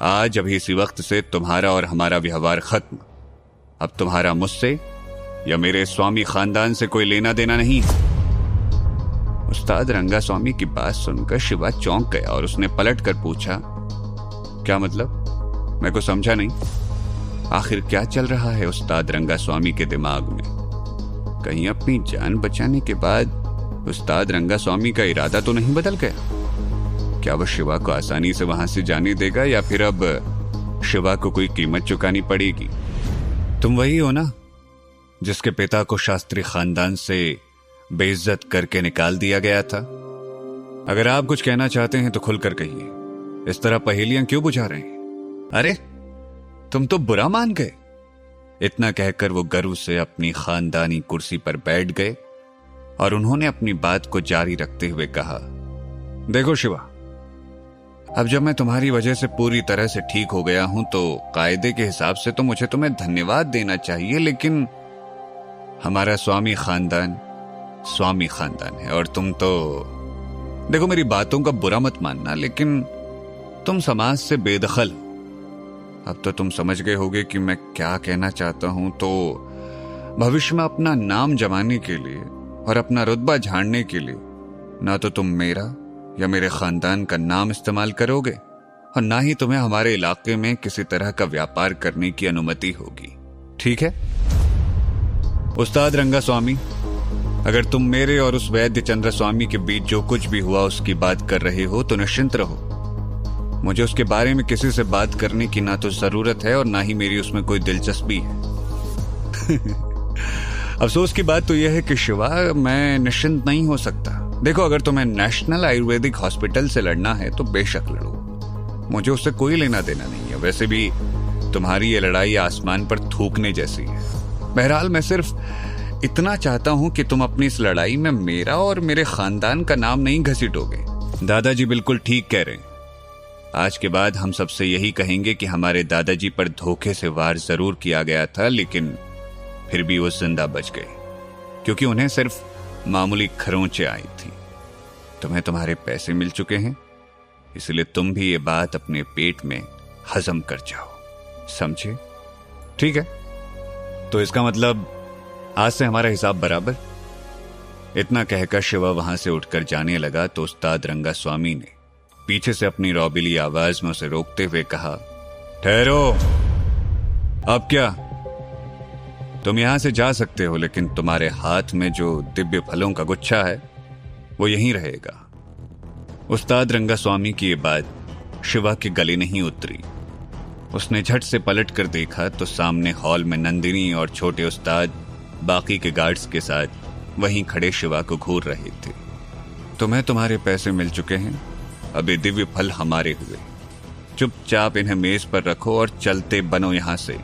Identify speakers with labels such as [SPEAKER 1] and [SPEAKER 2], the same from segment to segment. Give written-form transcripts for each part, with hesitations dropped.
[SPEAKER 1] आज अभी इसी वक्त से तुम्हारा और हमारा व्यवहार खत्म। अब तुम्हारा मुझसे या मेरे स्वामी खानदान से कोई लेना देना नहीं। उस्ताद रंगास्वामी की बात सुनकर शिवा चौंक गया और उसने पलट कर पूछा, क्या मतलब? मैं को समझा नहीं। आखिर क्या चल रहा है उस्ताद रंगास्वामी के दिमाग में? कहीं अपनी जान बचाने के बाद उस्ताद रंगास्वामी का इरादा तो नहीं बदल गया? क्या वह शिवा को आसानी से वहां से जाने देगा या फिर अब शिवा को कोई कीमत चुकानी पड़ेगी? तुम वही हो ना जिसके पिता को शास्त्री खानदान से बेइज्जत करके निकाल दिया गया था? अगर आप कुछ कहना चाहते हैं तो खुलकर कहिए। इस तरह पहेलियां क्यों बुझा रहे हैं? अरे तुम तो बुरा मान गए। इतना कहकर वो गर्व से अपनी खानदानी कुर्सी पर बैठ गए और उन्होंने अपनी बात को जारी रखते हुए कहा, देखो शिवा, अब जब मैं तुम्हारी वजह से पूरी तरह से ठीक हो गया हूं तो कायदे के हिसाब से तो मुझे तुम्हें धन्यवाद देना चाहिए, लेकिन हमारा स्वामी खानदान है और तुम तो, देखो मेरी बातों का बुरा मत मानना, लेकिन तुम समाज से बेदखल। अब तो तुम समझ गए होगे कि मैं क्या कहना चाहता हूं। तो भविष्य में अपना नाम जमाने के लिए और अपना रुतबा झाड़ने के लिए ना तो तुम मेरा या मेरे खानदान का नाम इस्तेमाल करोगे और ना ही तुम्हें हमारे इलाके में किसी तरह का व्यापार करने की अनुमति होगी, ठीक है? उस्ताद रंगास्वामी, अगर तुम मेरे और उस वैद्य चंद्र स्वामी के बीच जो कुछ भी हुआ उसकी बात कर रहे हो तो निश्चिंत रहो। मुझे उसके बारे में किसी से बात करने की ना तो जरूरत है और ना ही मेरी उसमें कोई दिलचस्पी है। अफसोस की बात तो यह है कि शिवा, मैं निश्चिंत नहीं हो सकता। देखो, अगर तुम्हें नेशनल आयुर्वेदिक हॉस्पिटल से लड़ना है तो बेशक लड़ो, मुझे उससे कोई लेना देना नहीं है। वैसे भी तुम्हारी ये लड़ाई आसमान पर थूकने जैसी है। बहरहाल मैं सिर्फ इतना चाहता हूं कि तुम अपनी इस लड़ाई में मेरा और मेरे खानदान का नाम नहीं घसीटोगे। दादाजी बिल्कुल ठीक कह रहे हैं। आज के बाद हम सबसे यही कहेंगे कि हमारे दादाजी पर धोखे से वार जरूर किया गया था, लेकिन फिर भी वो जिंदा बच गए क्योंकि उन्हें सिर्फ मामूली खरोंचे आई थी। तुम्हें तुम्हारे पैसे मिल चुके हैं, इसलिए तुम भी ये बात अपने पेट में हजम कर जाओ, समझे? ठीक है, तो इसका मतलब आज से हमारा हिसाब बराबर। इतना कहकर शिवा वहां से उठकर जाने लगा तो उस्ताद रंगास्वामी ने पीछे से अपनी रौबीली आवाज में उसे रोकते हुए कहा, ठहरो, अब क्या? तुम यहां से जा सकते हो, लेकिन तुम्हारे हाथ में जो दिव्य फलों का गुच्छा है वो यहीं रहेगा। उस्ताद रंगास्वामी की ये बात शिवा के गले नहीं उतरी। उसने झट से पलट कर देखा तो सामने हॉल में नंदिनी और छोटे उस्ताद बाकी के गार्ड्स के साथ वहीं खड़े शिवा को घूर रहे थे। तुम्हें तुम्हारे पैसे मिल चुके हैं, अब ये दिव्य फल हमारे हुए। चुपचाप इन्हें मेज पर रखो और चलते बनो यहां से।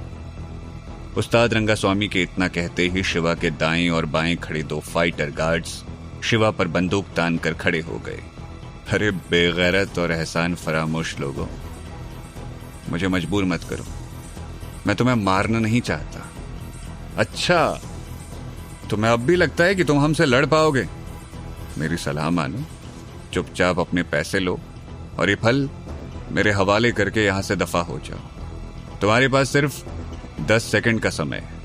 [SPEAKER 1] उस्ताद रंगास्वामी के इतना कहते ही शिवा के दाएं और बाएं खड़े 2 फाइटर गार्ड्स शिवा पर बंदूक तान कर खड़े हो गए। अरे बेगैरत और एहसान फरामोश लोगों, मुझे मजबूर मत करो, मैं तुम्हें मारना नहीं चाहता। अच्छा, तुम्हें अब भी लगता है कि तुम हमसे लड़ पाओगे? मेरी सलाह मानो, चुपचाप अपने पैसे लो और ये फल मेरे हवाले करके यहां से दफा हो जाओ। तुम्हारे पास सिर्फ 10 सेकंड का समय है।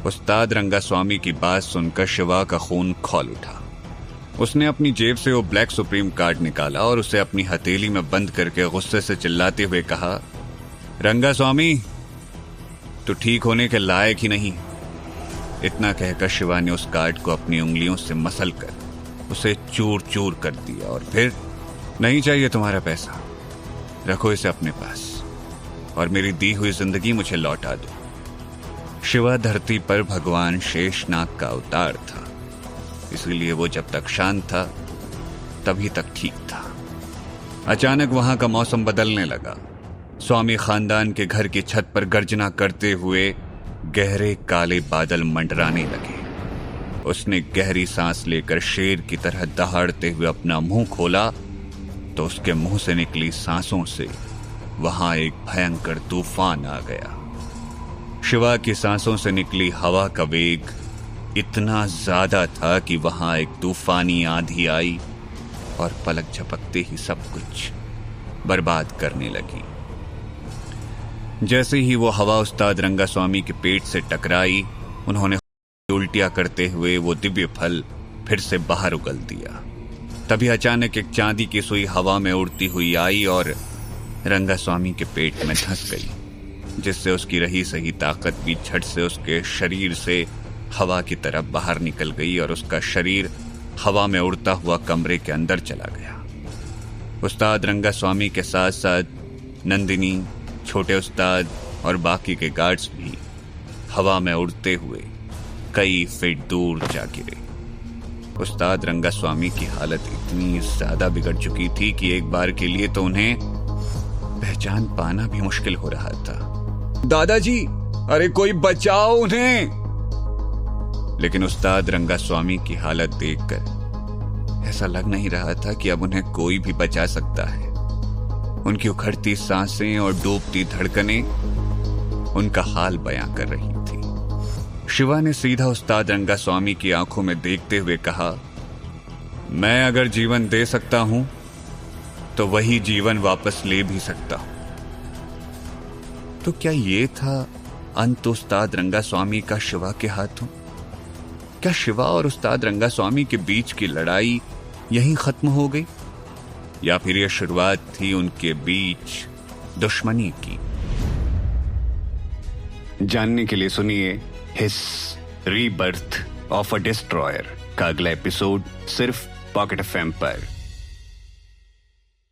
[SPEAKER 1] उस्ताद रंगास्वामी की बात सुनकर शिवा का खून खौल उठा। उसने अपनी जेब से वो ब्लैक सुप्रीम कार्ड निकाला और उसे अपनी हथेली में बंद करके गुस्से से चिल्लाते हुए कहा, रंगास्वामी, तू ठीक होने के लायक ही नहीं। इतना कहकर शिवा ने उस कार्ड को अपनी उंगलियों से मसल कर उसे चूर चूर कर दिया और फिर, नहीं चाहिए तुम्हारा पैसा, रखो इसे अपने पास और मेरी दी हुई जिंदगी मुझे लौटा दो। शिवा धरती पर भगवान शेषनाग का अवतार था, इसलिए वो जब तक शांत था तभी तक ठीक था। अचानक वहां का मौसम बदलने लगा। स्वामी खानदान के घर की छत पर गर्जना करते हुए गहरे काले बादल मंडराने लगे। उसने गहरी सांस लेकर शेर की तरह दहाड़ते हुए अपना मुंह खोला तो उसके मुंह से निकली सांसों से वहां एक भयंकर तूफान आ गया। शिवा की सांसों से निकली हवा का वेग इतना ज्यादा था कि वहां एक तूफानी आंधी आई और पलक झपकते ही सब कुछ बर्बाद करने लगी। जैसे ही वो हवा उस्ताद रंगास्वामी के पेट से टकराई, उन्होंने उल्टियां करते हुए वो दिव्य फल फिर से बाहर उगल दिया। तभी अचानक एक चांदी की सुई हवा में उड़ती हुई आई और रंगास्वामी के पेट में धंस गई, जिससे उसकी रही सही ताकत भी झट से उसके शरीर से हवा की तरफ बाहर निकल गई और उसका शरीर हवा में उड़ता हुआ कमरे के अंदर चला गया। उस्ताद रंगास्वामी के साथ साथ नंदिनी, छोटे उस्ताद और बाकी के गार्ड्स भी हवा में उड़ते हुए कई फीट दूर जा गिरे। उस्ताद रंगास्वामी की हालत इतनी ज्यादा बिगड़ चुकी थी कि एक बार के लिए तो उन्हें पहचान पाना भी मुश्किल हो रहा था। दादाजी, अरे कोई बचाओ उन्हें! लेकिन उस्ताद रंगास्वामी की हालत देखकर ऐसा लग नहीं रहा था कि अब उन्हें कोई भी बचा सकता है। उनकी उखड़ती सांसें और डूबती धड़कनें उनका हाल बयां कर रही थी। शिवा ने सीधा उस्ताद रंगास्वामी की आंखों में देखते हुए कहा, मैं अगर जीवन दे सकता हूं तो वही जीवन वापस ले भी सकता हूं। तो क्या ये था अंत उस्ताद रंगास्वामी का शिवा के हाथों? क्या शिवा और उस्ताद रंगास्वामी के बीच की लड़ाई यहीं खत्म हो गई, या फिर यह शुरुआत थी उनके बीच दुश्मनी की? जानने के लिए सुनिए हिस रीबर्थ ऑफ अ डिस्ट्रॉयर का अगला एपिसोड सिर्फ पॉकेट एफएम पर।